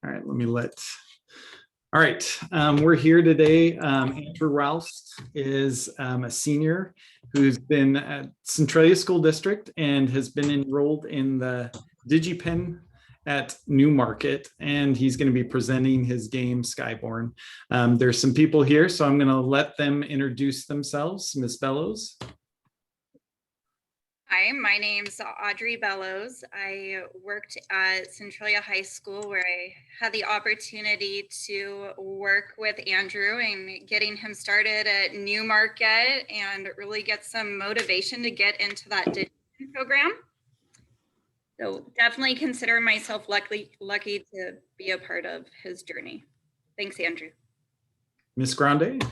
All right, let me let. All right, we're here today. Andrew Roulst is a senior who's been at Centralia School District and has been enrolled in the Digipen at Newmarket, and he's going to be presenting his game Skyborn. There's some people here, so I'm going to let them introduce themselves. Ms. Bellows. Hi, my name's Audrey Bellows. I worked at Centralia High School where I had the opportunity to work with Andrew and getting him started at Newmarket and really get some motivation to get into that Digipen program. So definitely consider myself lucky to be a part of his journey. Thanks, Andrew. Ms. Grande.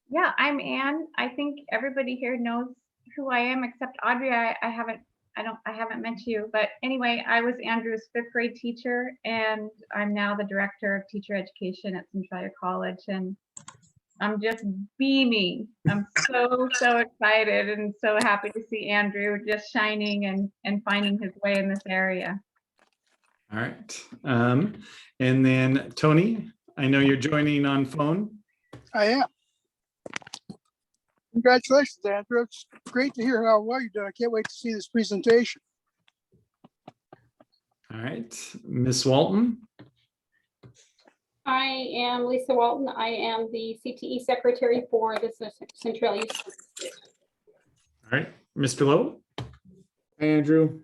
Yeah, I'm Anne. I think everybody here knows who I am except Audrey. I haven't met you, but anyway, I was Andrew's 5th grade teacher, and I'm now the director of teacher education at Centralia College, and I'm just beaming. I'm so excited and so happy to see Andrew just shining and finding his way in this area. All right, and then Tony, I know you're joining on phone. I am. Congratulations, Andrew. It's great to hear how well you're doing. I can't wait to see this presentation. All right, Miss Walton. I am Lisa Walton. I am the CTE secretary for the Centralia School District. All right, Mr. Lowe. Hi, Andrew.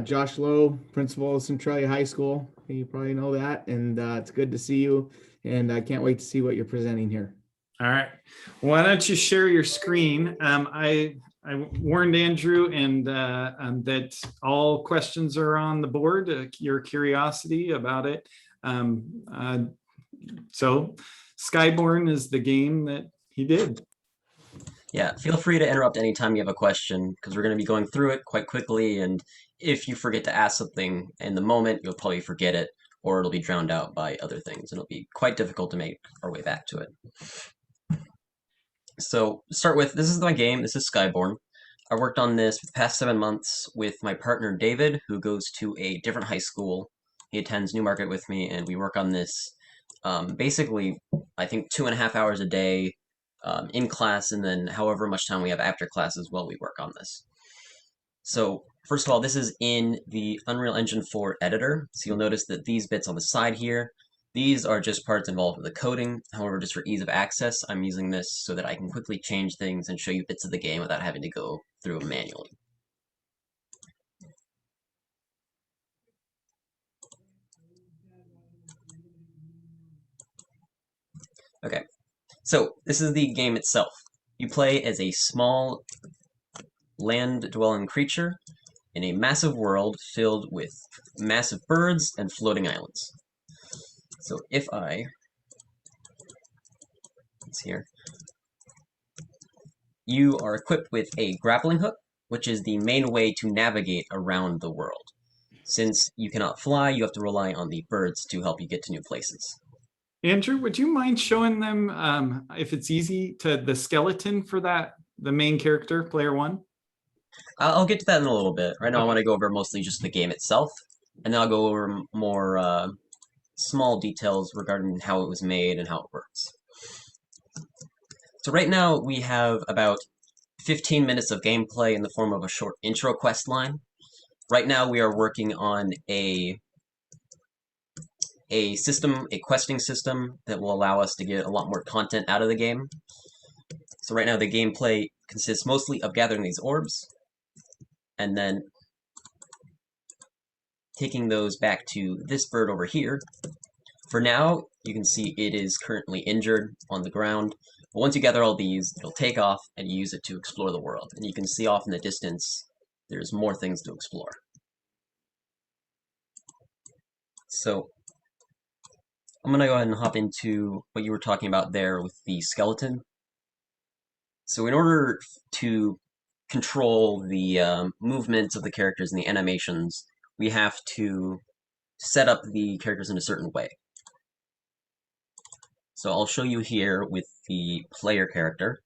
Josh Lowe, principal of Centralia High School. You probably know that, and it's good to see you, and I can't wait to see what you're presenting here. All right, why don't you share your screen? I warned Andrew and that all questions are on the board, your curiosity about it. So Skyborn is the game that he did. Yeah, feel free to interrupt anytime you have a question because we're going to be going through it quite quickly, and if you forget to ask something in the moment, you'll probably forget it, or it'll be drowned out by other things, and it'll be quite difficult to make our way back to it. So, to start with, this is my game. This is Skyborn. I worked on this for the past 7 months with my partner David, who goes to a different high school. He attends Newmarket with me, and we work on this basically, I think, 2.5 hours a day in class, and then however much time we have after class as well, we work on this. So, first of all, this is in the Unreal Engine 4 editor. So you'll notice that these bits on the side here, these are just parts involved with the coding. However, just for ease of access, I'm using this so that I can quickly change things and show you bits of the game without having to go through them manually. Okay, so this is the game itself. You play as a small land-dwelling creature in a massive world filled with massive birds and floating islands. So if it's here, you are equipped with a grappling hook, which is the main way to navigate around the world. Since you cannot fly, you have to rely on the birds to help you get to new places. Andrew, would you mind showing them, if it's easy, to the skeleton for that, the main character, player 1? I'll get to that in a little bit. Right now, Okay. I want to go over mostly just the game itself, and then I'll go over more small details regarding how it was made and how it works. So right now, we have about 15 minutes of gameplay in the form of a short intro quest line. Right now, we are working on a questing system that will allow us to get a lot more content out of the game. So right now, the gameplay consists mostly of gathering these orbs, and then taking those back to this bird over here. For now, you can see it is currently injured on the ground, but once you gather all these, it'll take off and use it to explore the world. And you can see off in the distance, there's more things to explore. So, I'm going to go ahead and hop into what you were talking about there with the skeleton. So in order to control the movements of the characters and the animations, we have to set up the characters in a certain way. So I'll show you here with the player character.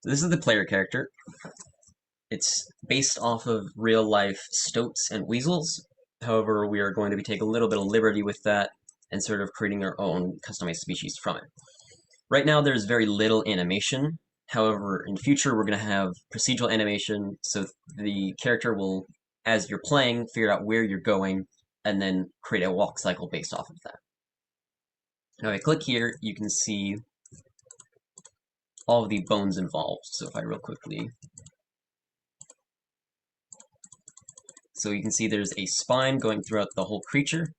This is the player character. It's based off of real life stoats and weasels. However, we are going to be taking a little bit of liberty with that and sort of creating our own customized species from it. Right now, there's very little animation. However, in future, we're going to have procedural animation, so the character will, as you're playing, figure out where you're going, and then create a walk cycle based off of that. Now, if I click here, you can see all of the bones involved. So if I real quickly... So you can see there's a spine going throughout the whole creature,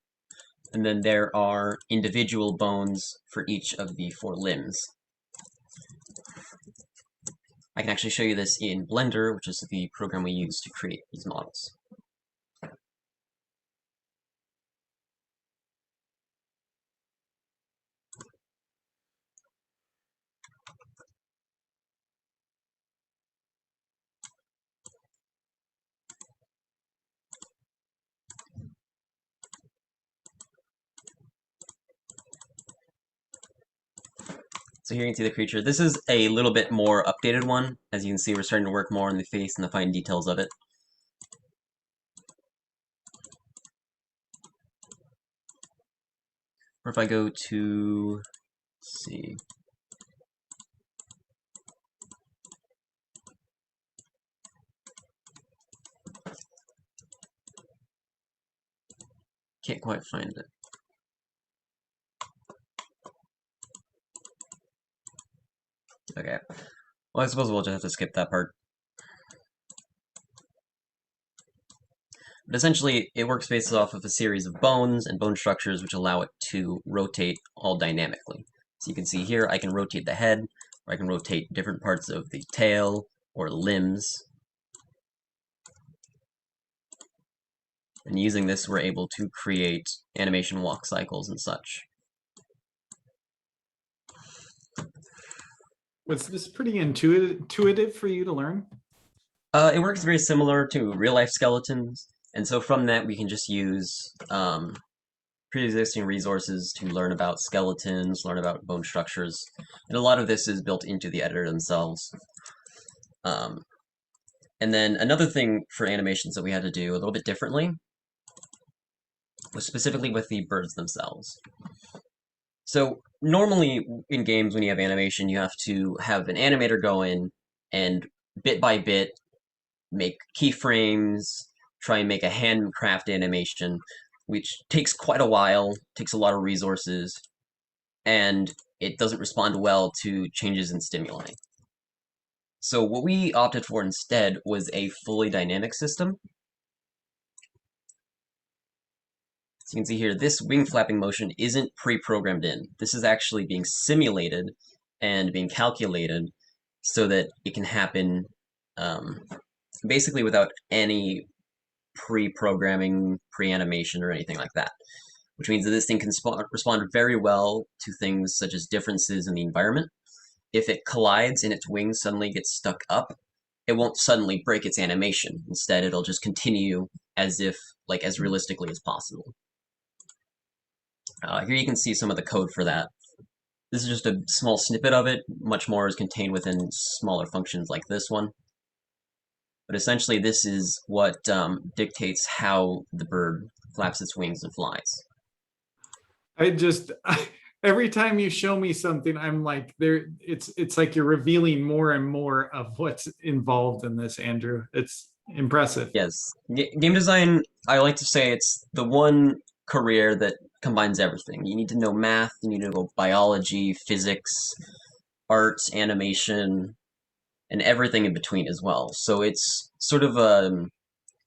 and then there are individual bones for each of the 4 limbs. I can actually show you this in Blender, which is the program we use to create these models. So here you can see the creature. This is a little bit more updated one. As you can see, we're starting to work more on the face and the fine details of it. Or if I go to, let's see, can't quite find it. Okay. Well, I suppose we'll just have to skip that part. But essentially, it works based off of a series of bones and bone structures which allow it to rotate all dynamically. So you can see here, I can rotate the head, or I can rotate different parts of the tail or limbs. And using this, we're able to create animation walk cycles and such. Was this pretty intuitive for you to learn? It works very similar to real-life skeletons, and so from that we can just use pre-existing resources to learn about skeletons, learn about bone structures, and a lot of this is built into the editor themselves. And then another thing for animations that we had to do a little bit differently was specifically with the birds themselves. So normally in games when you have animation, you have to have an animator go in and bit by bit make keyframes, try and make a handcraft animation, which takes quite a while, takes a lot of resources, and it doesn't respond well to changes in stimuli. So what we opted for instead was a fully dynamic system. So you can see here, this wing flapping motion isn't pre-programmed in. This is actually being simulated and being calculated so that it can happen basically without any pre-programming, pre-animation, or anything like that. Which means that this thing can respond very well to things such as differences in the environment. If it collides and its wings suddenly get stuck up, it won't suddenly break its animation. Instead, it'll just continue as if, like, as realistically as possible. Here you can see some of the code for that. This is just a small snippet of it. Much more is contained within smaller functions like this one. But essentially, this is what dictates how the bird flaps its wings and flies. Every time you show me something, I'm like, it's like you're revealing more and more of what's involved in this, Andrew. It's impressive. Yes. Game design, I like to say it's the one career that combines everything. You need to know math, you need to know biology, physics, arts, animation, and everything in between as well. So it's sort of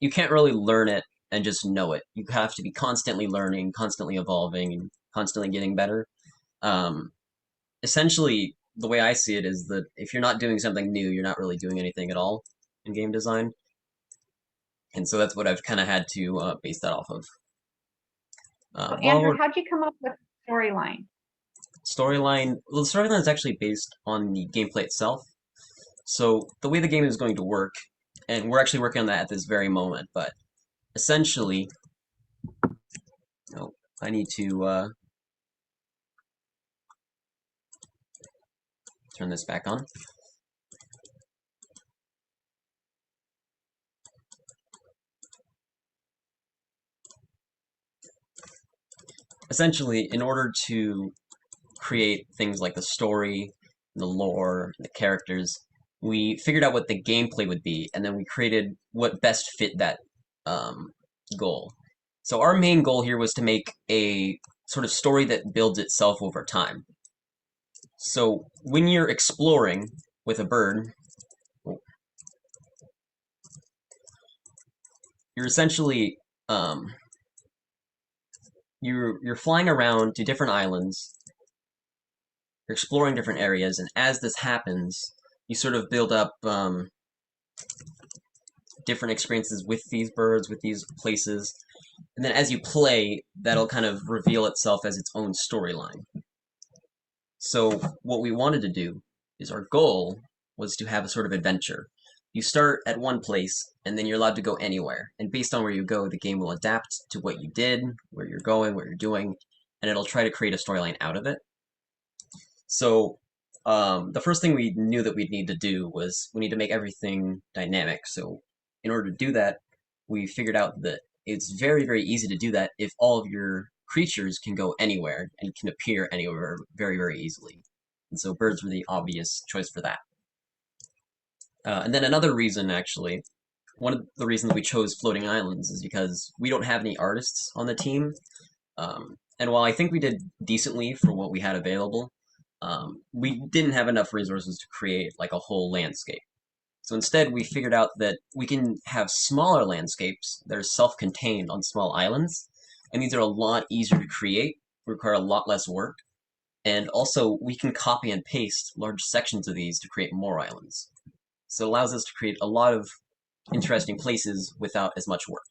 you can't really learn it and just know it. You have to be constantly learning, constantly evolving, and constantly getting better. Essentially, the way I see it is that if you're not doing something new, you're not really doing anything at all in game design. And so that's what I've kind of had to base that off of. So Andrew, how'd you come up with storyline? Storyline, well, the storyline is actually based on the gameplay itself. So the way the game is going to work, and we're actually working on that at this very moment, but essentially, oh, I need to turn this back on. essentially, in order to create things like the story, the lore, the characters, we figured out what the gameplay would be, and then we created what best fit that goal. So our main goal here was to make a sort of story that builds itself over time. So when you're exploring with a bird, you're essentially you're flying around to different islands, you're exploring different areas, and as this happens, you sort of build up different experiences with these birds, with these places, and then as you play, that'll kind of reveal itself as its own storyline. So what we wanted to do is our goal was to have a sort of adventure. You start at one place, and then you're allowed to go anywhere. And based on where you go, the game will adapt to what you did, where you're going, what you're doing, and it'll try to create a storyline out of it. So the first thing we knew that we'd need to do was we need to make everything dynamic. So in order to do that, we figured out that it's very, very easy to do that if all of your creatures can go anywhere and can appear anywhere very, very easily. And so birds were the obvious choice for that. And then another reason, actually, one of the reasons we chose floating islands is because we don't have any artists on the team. And while I think we did decently for what we had available, we didn't have enough resources to create like a whole landscape. So instead, we figured out that we can have smaller landscapes that are self-contained on small islands, and these are a lot easier to create, require a lot less work, and also we can copy and paste large sections of these to create more islands. So it allows us to create a lot of interesting places without as much work.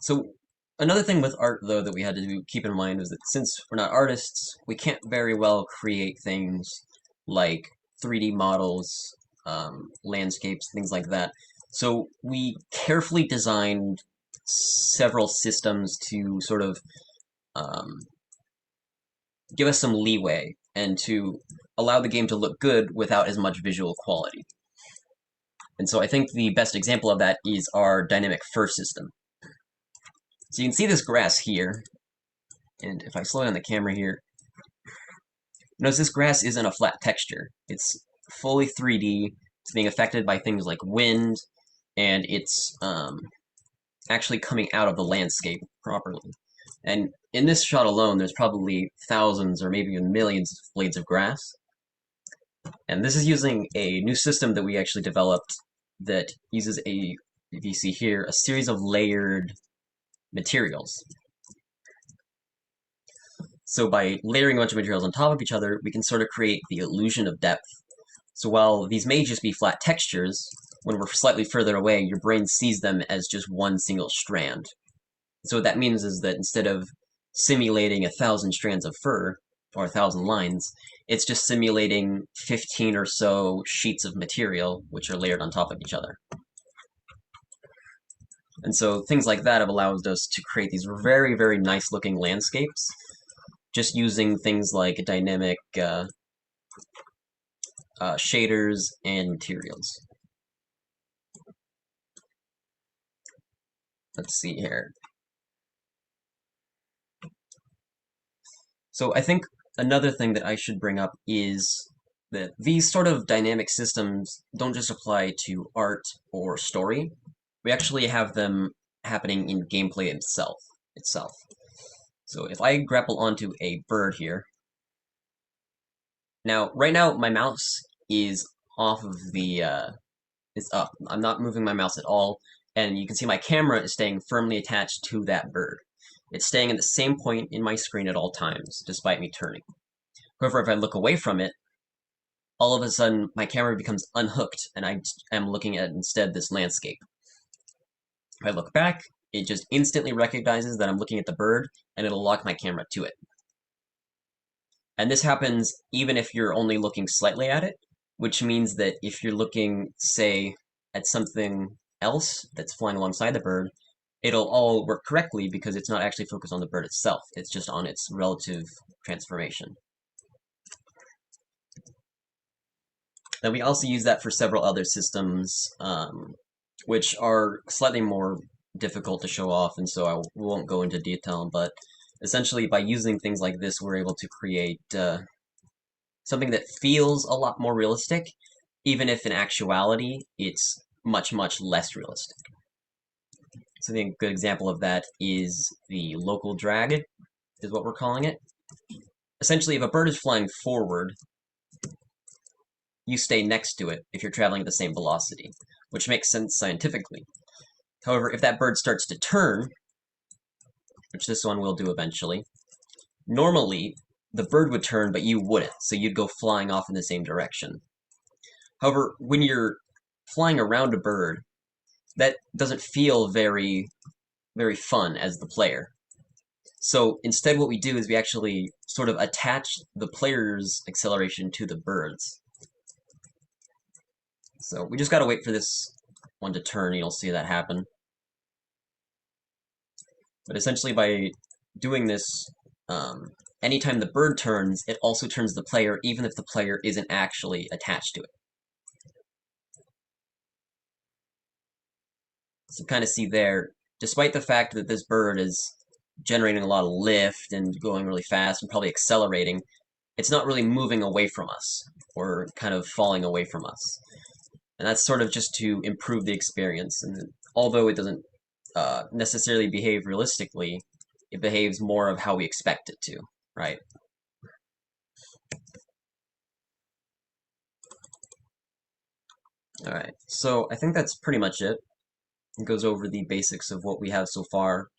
So another thing with art, though, that we had to keep in mind was that since we're not artists, we can't very well create things like 3D models, landscapes, things like that. So we carefully designed several systems to sort of give us some leeway and to allow the game to look good without as much visual quality. And so I think the best example of that is our dynamic fur system. So you can see this grass here, and if I slow down the camera here, notice this grass isn't a flat texture. It's fully 3D, it's being affected by things like wind, and it's actually coming out of the landscape properly. And in this shot alone, there's probably thousands or maybe even millions of blades of grass. And this is using a new system that we actually developed that uses a, if you see here, a series of layered materials. So by layering a bunch of materials on top of each other, we can sort of create the illusion of depth. So while these may just be flat textures, when we're slightly further away, your brain sees them as just one single strand. So what that means is that instead of simulating 1,000 strands of fur, or 1,000 lines, it's just simulating 15 or so sheets of material, which are layered on top of each other. And so things like that have allowed us to create these very, very nice looking landscapes, just using things like dynamic shaders and materials. Let's see here. So I think another thing that I should bring up is that these sort of dynamic systems don't just apply to art or story. We actually have them happening in gameplay itself. So if I grapple onto a bird here, now right now my mouse is off of the is up. I'm not moving my mouse at all, and you can see my camera is staying firmly attached to that bird. It's staying at the same point in my screen at all times, despite me turning. However, if I look away from it, all of a sudden my camera becomes unhooked, and I am looking at instead this landscape. If I look back, it just instantly recognizes that I'm looking at the bird, and it'll lock my camera to it. And this happens even if you're only looking slightly at it, which means that if you're looking, say, at something else that's flying alongside the bird, it'll all work correctly because it's not actually focused on the bird itself. It's just on its relative transformation. Then we also use that for several other systems, which are slightly more difficult to show off, and so we won't go into detail, but essentially by using things like this, we're able to create something that feels a lot more realistic, even if in actuality, it's much, much less realistic. So I think a good example of that is the local drag, is what we're calling it. Essentially, if a bird is flying forward, you stay next to it if you're traveling at the same velocity, which makes sense scientifically. However, if that bird starts to turn, which this one will do eventually, normally the bird would turn, but you wouldn't, so you'd go flying off in the same direction. However, when you're flying around a bird, that doesn't feel very, very fun as the player. So instead what we do is we actually sort of attach the player's acceleration to the bird's. So we just gotta wait for this one to turn, and you'll see that happen. But essentially by doing this, anytime the bird turns, it also turns the player, even if the player isn't actually attached to it. So you kind of see there, despite the fact that this bird is generating a lot of lift and going really fast and probably accelerating, it's not really moving away from us or kind of falling away from us. And that's sort of just to improve the experience. And although it doesn't necessarily behave realistically, it behaves more of how we expect it to, right? All right, so I think that's pretty much it. It goes over the basics of what we have so far.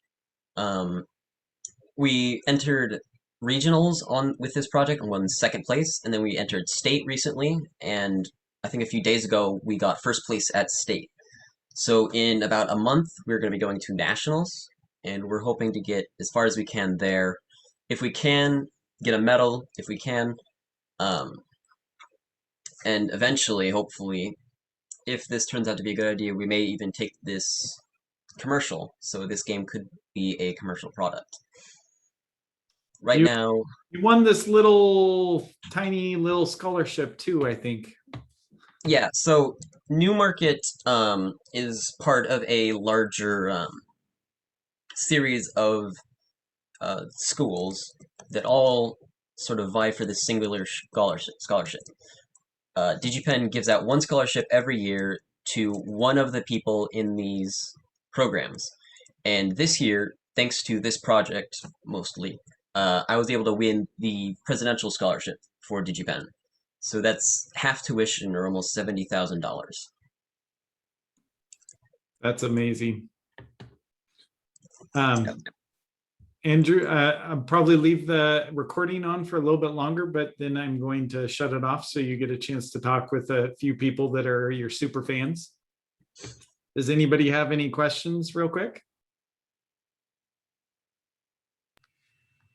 We entered regionals with this project and won second place, and then we entered state recently, and I think a few days ago we got first place at state. So in about a month, we're going to be going to nationals, and we're hoping to get as far as we can there. If we can, get a medal, if we can, and eventually, hopefully, if this turns out to be a good idea, we may even take this commercial, so this game could be a commercial product. Right now, You won this little tiny little scholarship too, I think. yeah, so Newmarket is part of a larger series of schools that all sort of vie for this singular scholarship. Digipen gives out one scholarship every year to one of the people in these programs. And this year, thanks to this project mostly, I was able to win the presidential scholarship for Digipen. So that's half tuition or almost $70,000. That's amazing. Andrew, I'll probably leave the recording on for a little bit longer, but then I'm going to shut it off so you get a chance to talk with a few people that are your super fans. Does anybody have any questions real quick?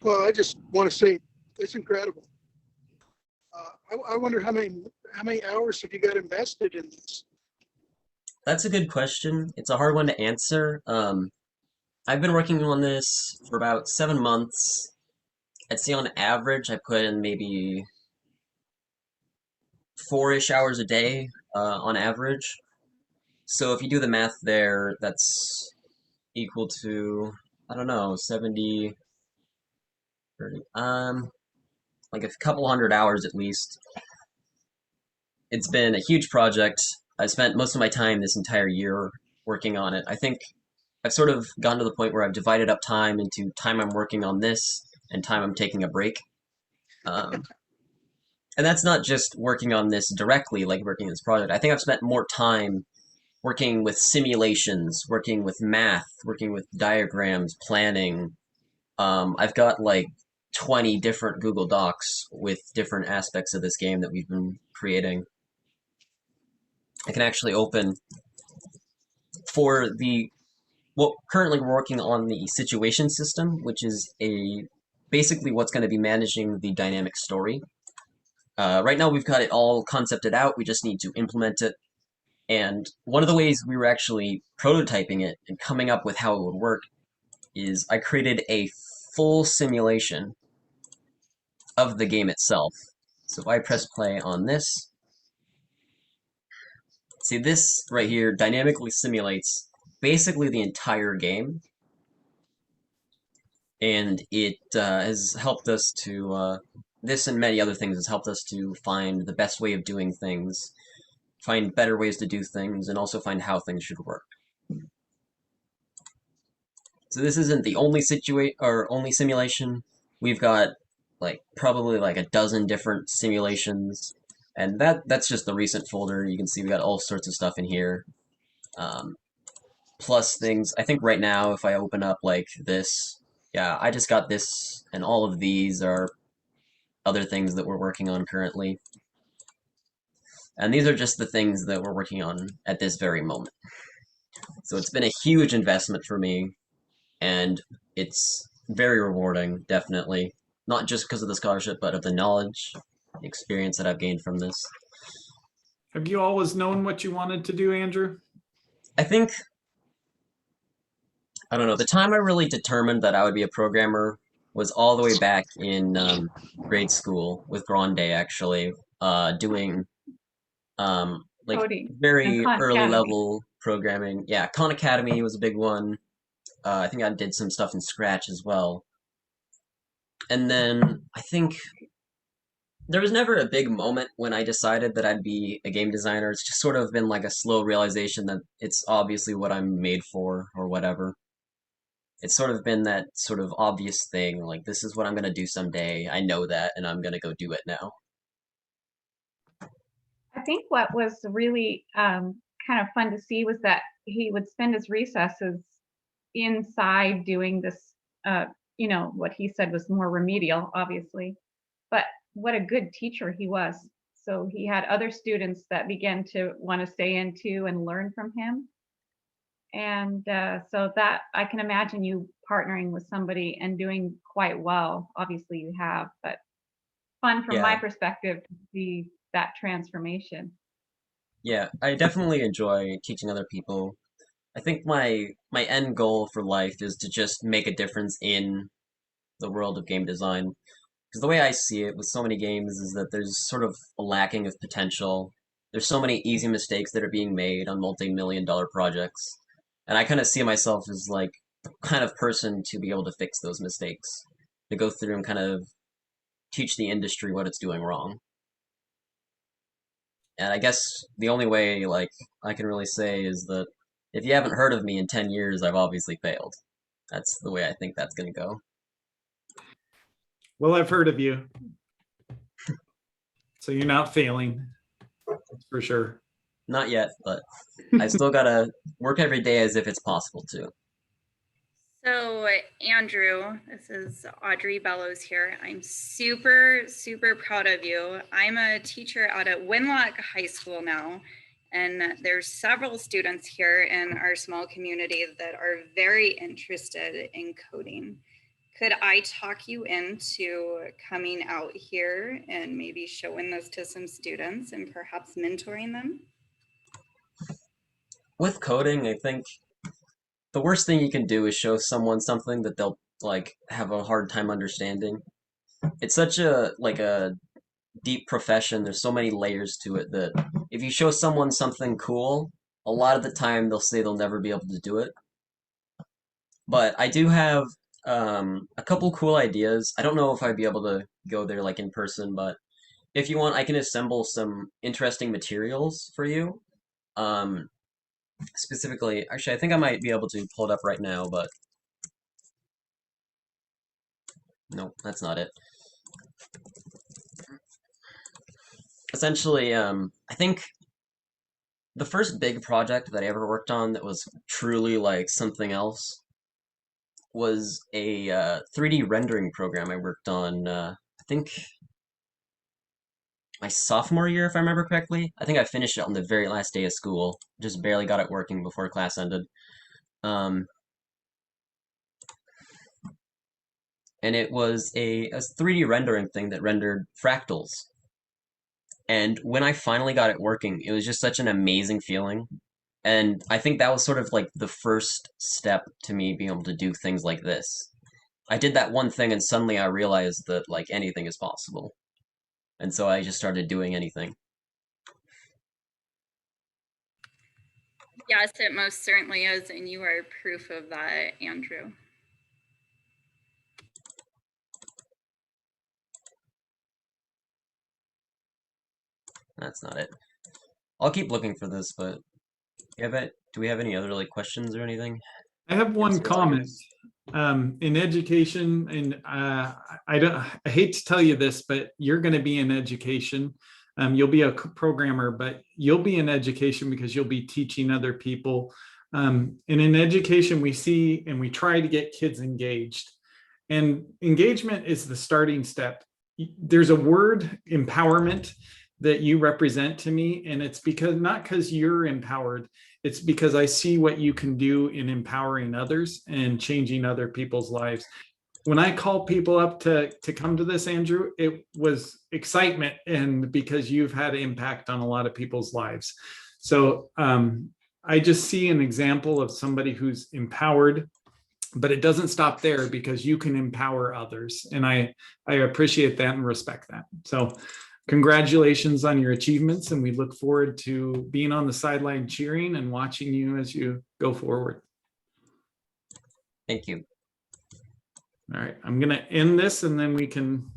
Well, I just want to say it's incredible. I wonder how many hours have you got invested in this? That's a good question. It's a hard one to answer. I've been working on this for about 7 months. I'd say on average, I put in maybe 4-ish hours a day on average. So if you do the math there, that's equal to, I don't know, 70, 30, like a couple hundred hours at least. It's been a huge project. I spent most of my time this entire year working on it. I think I've sort of gotten to the point where I've divided up time into time I'm working on this and time I'm taking a break. And that's not just working on this directly, like working on this project. I think I've spent more time working with simulations, working with math, working with diagrams, planning. I've got like 20 different Google Docs with different aspects of this game that we've been creating. I can actually open for well, currently we're working on the situation system, which is basically what's going to be managing the dynamic story. Right now we've got it all concepted out, we just need to implement it. And one of the ways we were actually prototyping it and coming up with how it would work is I created a full simulation of the game itself. So if I press play on this, see this right here dynamically simulates basically the entire game, and it has helped us to this and many other things has helped us to find the best way of doing things, find better ways to do things, and also find how things should work. So this isn't the only only simulation. We've got like probably like a dozen different simulations, and that's just the recent folder. You can see we got all sorts of stuff in here. Um, Plus things. I think right now, if I open up like this, yeah, I just got this, and all of these are other things that we're working on currently. And these are just the things that we're working on at this very moment. So it's been a huge investment for me, and it's very rewarding, definitely. Not just because of the scholarship, but of the knowledge, the experience that I've gained from this. Have you always known what you wanted to do, Andrew? I think, I don't know, the time I really determined that I would be a programmer was all the way back in grade school with Grande, actually, doing like Coding and very Khan early Academy. level programming. Yeah, Khan Academy was a big one. I think I did some stuff in Scratch as well. And then I think there was never a big moment when I decided that I'd be a game designer. It's just sort of been like a slow realization that it's obviously what I'm made for or whatever. It's sort of been that sort of obvious thing, like this is what I'm gonna do someday. I know that, and I'm gonna go do it now. I think what was really kind of fun to see was that he would spend his recesses inside doing this, what he said was more remedial, obviously, but what a good teacher he was. So he had other students that began to want to stay in too and learn from him. And so that I can imagine you partnering with somebody and doing quite well. Obviously you have, but fun from my Yeah, perspective to see that transformation. yeah, I definitely enjoy teaching other people. I think my end goal for life is to just make a difference in the world of game design. Because the way I see it with so many games is that there's sort of a lacking of potential. There's so many easy mistakes that are being made on multi-million-dollar projects. And I kind of see myself as like the kind of person to be able to fix those mistakes, to go through and kind of teach the industry what it's doing wrong. And I guess the only way like I can really say is that if you haven't heard of me in 10 years, I've obviously failed. That's the way I think that's going to go. Well, I've heard of you, so you're not failing. That's for sure. Not yet, but I still gotta work every day as if it's possible to. So, Andrew, this is Audrey Bellows here. I'm super, super proud of you. I'm a teacher out at Winlock High School now, and there's several students here in our small community that are very interested in coding. Could I talk you into coming out here and maybe showing this to some students and perhaps mentoring them? With coding, I think the worst thing you can do is show someone something that they'll like have a hard time understanding. It's such a like a deep profession. There's so many layers to it that if you show someone something cool, a lot of the time they'll say they'll never be able to do it. But I do have a couple cool ideas. I don't know if I'd be able to go there like in person, but if you want, I can assemble some interesting materials for you. Um, Specifically, actually, I think I might be able to pull it up right now, but nope, that's not it. Essentially, I think the first big project that I ever worked on that was truly like something else was a 3D rendering program I worked on, I think my sophomore year, if I remember correctly. I think I finished it on the very last day of school. Just barely got it working before class ended. Um, and it was a 3D rendering thing that rendered fractals. And when I finally got it working, it was just such an amazing feeling. And I think that was sort of like the first step to me being able to do things like this. I did that one thing and suddenly I realized that like anything is possible. And so I just started doing anything. Yes, it most certainly is, and you are proof of that, Andrew. That's not it. I'll keep looking for this, but do we have any other like questions or anything? I have one Yes, comment. In education, and I hate to tell you this, but you're going to be in education. You'll be a programmer, but you'll be in education because you'll be teaching other people. And in education, we see and we try to get kids engaged. And engagement is the starting step. There's a word, empowerment, that you represent to me, and it's because not because you're empowered, it's because I see what you can do in empowering others and changing other people's lives. When I call people up to come to this, Andrew, it was excitement, and because you've had impact on a lot of people's lives. So I just see an example of somebody who's empowered, but it doesn't stop there because you can empower others. And I appreciate that and respect that. So congratulations on your achievements, and we look forward to being on the sideline cheering and watching you as you go forward. Thank you. All right, I'm going to end this and then we can